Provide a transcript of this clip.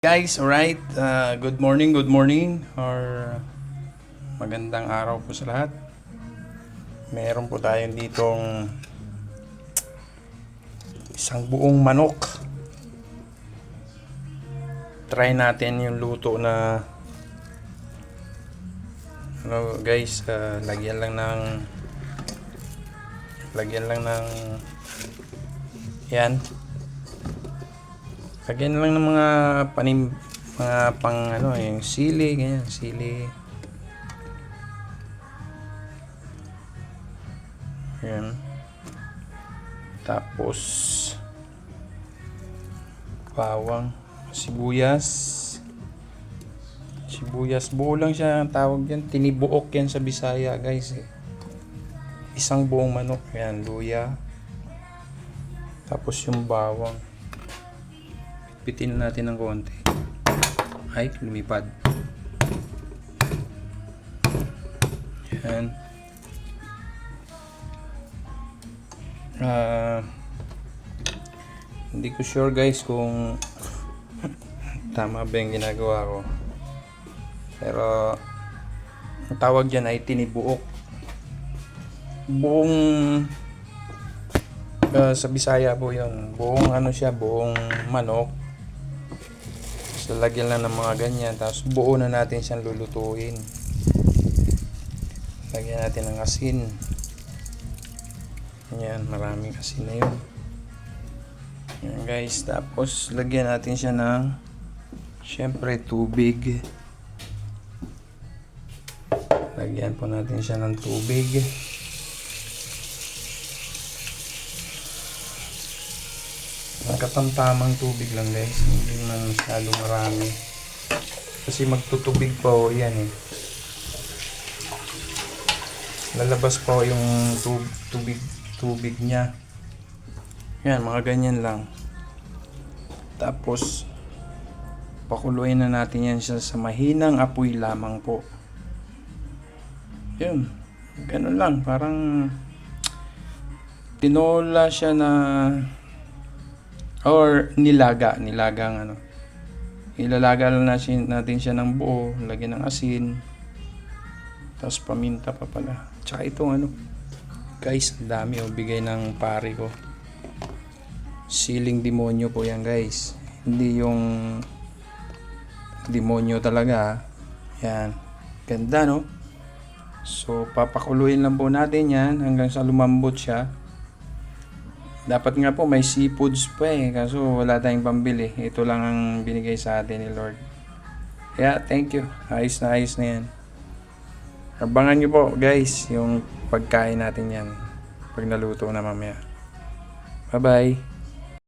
Guys, alright. Good morning, or magandang araw po sa lahat. Meron po tayong ditong isang buong manok. Try natin yung luto na guys, lagyan lang ng yan. Lagyan lang ng mga pang yung sili, ganyan, sili. Yan. Tapos bawang, sibuyas, buo lang siya ang tawag yan, tinibuok yan sa Bisaya, guys. Isang buong manok, yan, luya. Tapos yung bawang, pitin natin ng konti. Ay, lumipad. Yan. Hindi ko sure guys kung tama ba yung ginagawa ko. Pero ang tawag dyan ay tinibuok. Buong sa Bisaya po yun. Buong buong manok. So, lagyan lang ng mga ganyan. Tapos buo na natin siyang lulutuin. Lagyan natin ng asin. Ayan, maraming asin na yun. Ayan guys. Tapos lagyan natin siya ng syempre tubig. Lagyan po natin siya ng tubig. Katamtamang tubig lang guys, hindi naman masyadong marami kasi magtutubig pa o yan lalabas pa yung tubig nya yan, mga ganyan lang. Tapos pakuluin na natin yan siya sa mahinang apoy lamang po. Yun, ganun lang, parang tinola siya na or nilagang ilalaga lang natin siya ng buo, lagyan ng asin, tapos paminta pa pala, tsaka itong guys, ang dami bigay ng pare ko, siling demonyo po yan guys, hindi yung demonyo talaga. Yan, ganda no. So papakuluin lang po natin yan hanggang sa lumambot siya. Dapat nga po may seafoods pa kaso wala tayong pambili. Ito lang ang binigay sa atin ni Lord. Kaya thank you. Ayos na yan. Abangan nyo po guys yung pagkain natin yan pag naluto na mamaya. Bye bye.